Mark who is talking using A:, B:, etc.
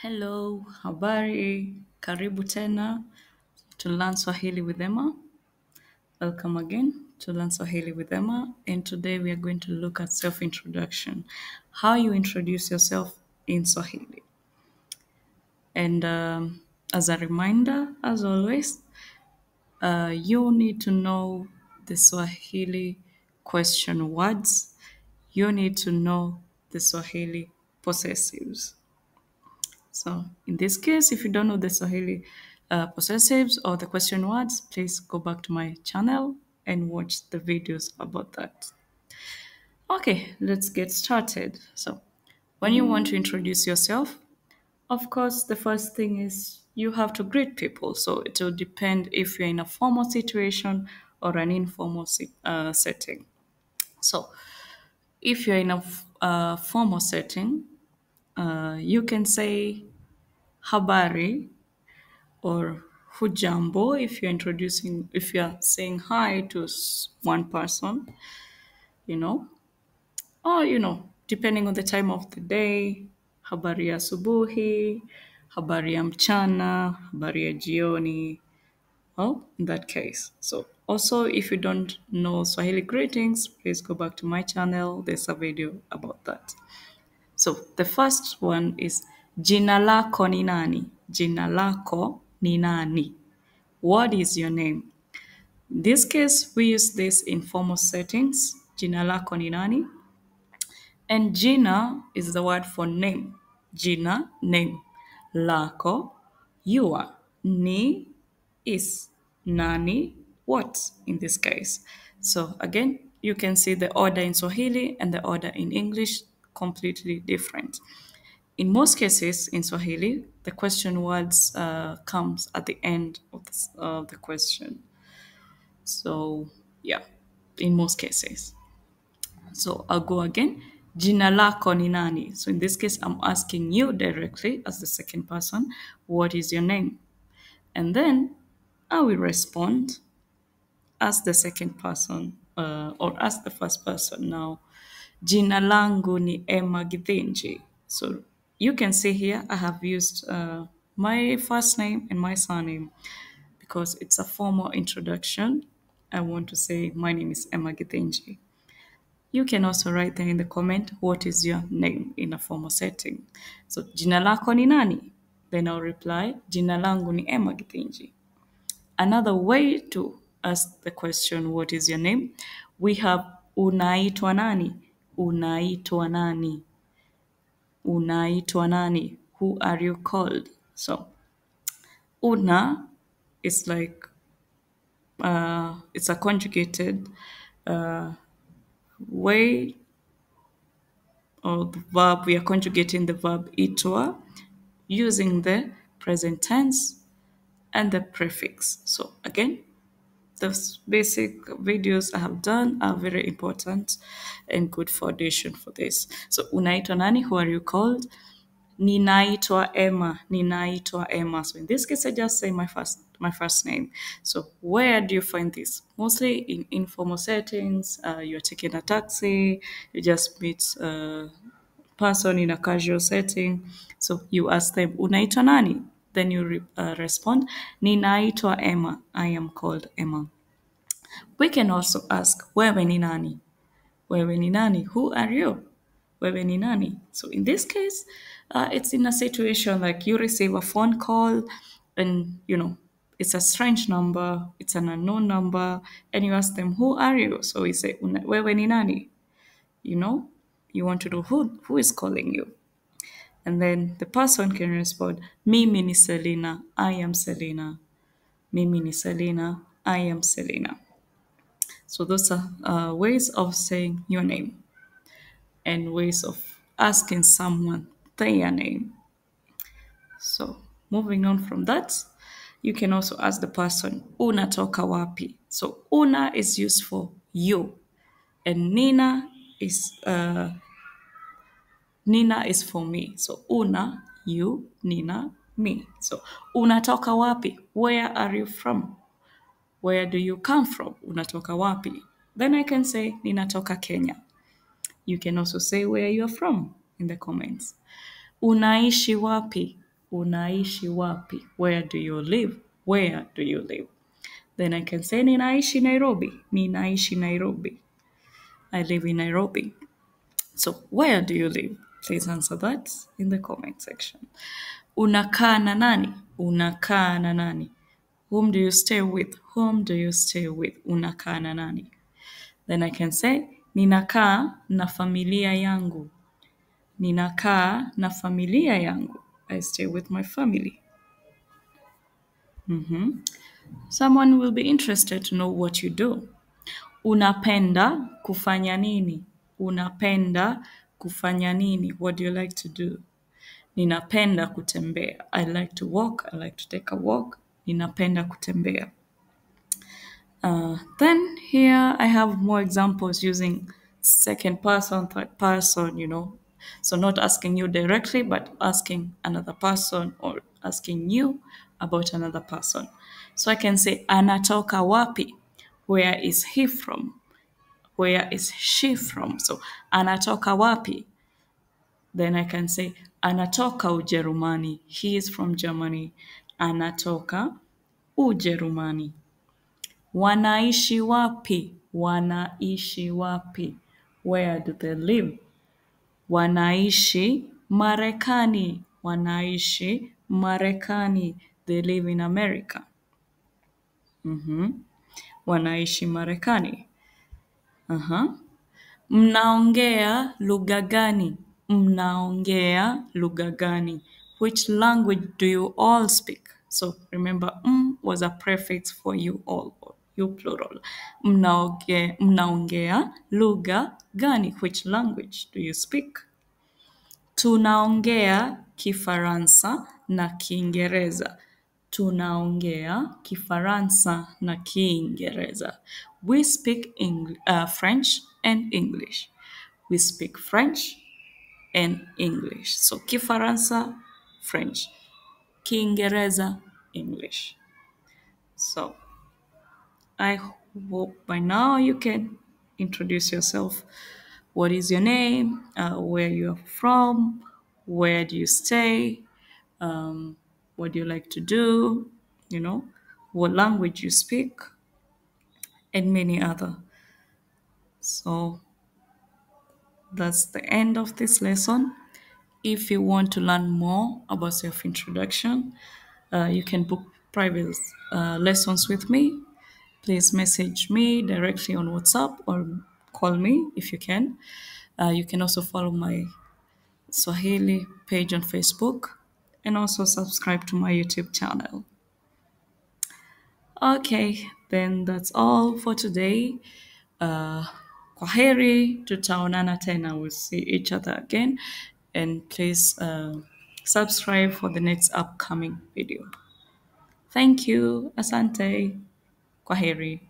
A: Hello, habari, karibu tena to Learn Swahili with Emma. Welcome again to Learn Swahili with Emma. And today we are going to look at self-introduction, how you introduce yourself in Swahili. And as a reminder, as always, you need to know the Swahili question words. You need to know the Swahili possessives. So in this case, if you don't know the Swahili possessives or the question words, please go back to my channel and watch the videos about that. Okay, let's get started. So when you want to introduce yourself, of course, the first thing is you have to greet people. So it will depend if you're in a formal situation or an informal setting. So if you're in a formal setting, you can say habari or hujambo if you're saying hi to one person, you know, or, depending on the time of the day, habari ya asubuhi, habari ya mchana, habari ya jioni, well, in that case. So also, if you don't know Swahili greetings, please go back to my channel. There's a video about that. So the first one is jina lako ni nani? Jina lako ni nani? What is your name? In this case, we use this in formal settings. Jina lako ni nani? And jina is the word for name. Jina, name. Lako, your. Ni is. Nani, what in this case. So again, you can see the order in Swahili and the order in English completely different. In most cases in Swahili, the question words comes at the end of the question. So yeah, in most cases. So I'll go again. Jina lako ni nani? So in this case, I'm asking you directly as the second person, what is your name? And then I will respond as the second person or as the first person now. Jina langu ni Emma Githinji. So you can see here I have used my first name and my surname because it's a formal introduction. I want to say my name is Emma Githinji. You can also write there in the comment what is your name in a formal setting. So jina lako ni nani? Then I'll reply jina langu ni Emma Githinji. Another way to ask the question, what is your name? We have unaitwa nani? Unaitwa nani? Unaitwa nani? Who are you called? So, una is like, it's a conjugated way, or the verb, we are conjugating the verb itwa using the present tense and the prefix. So again, the basic videos I have done are very important and good foundation for this. So unaitwa nani? Who are you called? Ninaitwa Emma. Ninaitwa Emma. So in this case, I just say my first name. So where do you find this? Mostly in informal settings. You're taking a taxi. You just meet a person in a casual setting. So you ask them, unaitwa nani? Then you respond, ninaitwa Emma. I am called Emma. We can also ask, wewe ni nani? Wewe ni nani? Who are you? Wewe ni nani? So in this case, it's in a situation like you receive a phone call and, it's a strange number, it's an unknown number, and you ask them, who are you? So we say, wewe ni nani? You want to know who is calling you. And then the person can respond, mimi ni Selena, I am Selena. Mimi ni Selena, I am Selena. So those are ways of saying your name and ways of asking someone their name. So moving on from that, you can also ask the person, unatoka wapi? So una is used for you, and Nina is for me. So una, you, Nina, me. So unatoka wapi? Where are you from? Where do you come from? Unatoka wapi? Then I can say ninatoka Kenya. You can also say where you are from in the comments. Unaishi wapi? unaishi wapi? Where do you live? Where do you live? Then I can say ninaishi Nairobi. Ninaishi Nairobi. I live in Nairobi. So where do you live? Please answer that in the comment section. Unakaa na nani? Unakaa na nani? Whom do you stay with? Whom do you stay with? Unakaa na nani? Then I can say ninakaa na familia yangu. Ninakaa na familia yangu. I stay with my family. Someone will be interested to know what you do. Unapenda kufanya nini? Unapenda kufanya nini? What do you like to do? Ninapenda kutembea. I like to walk. I like to take a walk. Ninapenda kutembea. Then here I have more examples using second person, third person, So not asking you directly, but asking another person or asking you about another person. So I can say, anatoka wapi? Where is he from? Where is she from? So anatoka wapi? Then I can say, anatoka Ujerumani. He is from Germany. Anatoka Ujerumani. Wanaishi wapi? Wanaishi wapi? Where do they live? Wanaishi Marekani. Wanaishi Marekani. They live in America. Wanaishi Marekani. Mnaongea lugha gani? Mnaongea lugha gani? Which language do you all speak? So remember, was a prefix for you all, or you plural. Mnaongea lugha gani? Which language do you speak? Tunaongea Kifaransa na Kiingereza. Tunaongea Kifaransa na Kiingereza. We speak French and English. We speak French and English. So Kifaransa, French. Kiingereza, English. So I hope by now you can introduce yourself. What is your name? Where you're from? Where do you stay? What do you like to do? What language you speak, and many other. So that's the end of this lesson. If you want to learn more about self-introduction, you can book private lessons with me. Please message me directly on WhatsApp or call me if you can. You can also follow my Swahili page on Facebook and also subscribe to my YouTube channel. Okay, then that's all for today. Kwaheri, tutaonana tena. We'll see each other again. And please subscribe for the next upcoming video. Thank you. Asante. Kwaheri.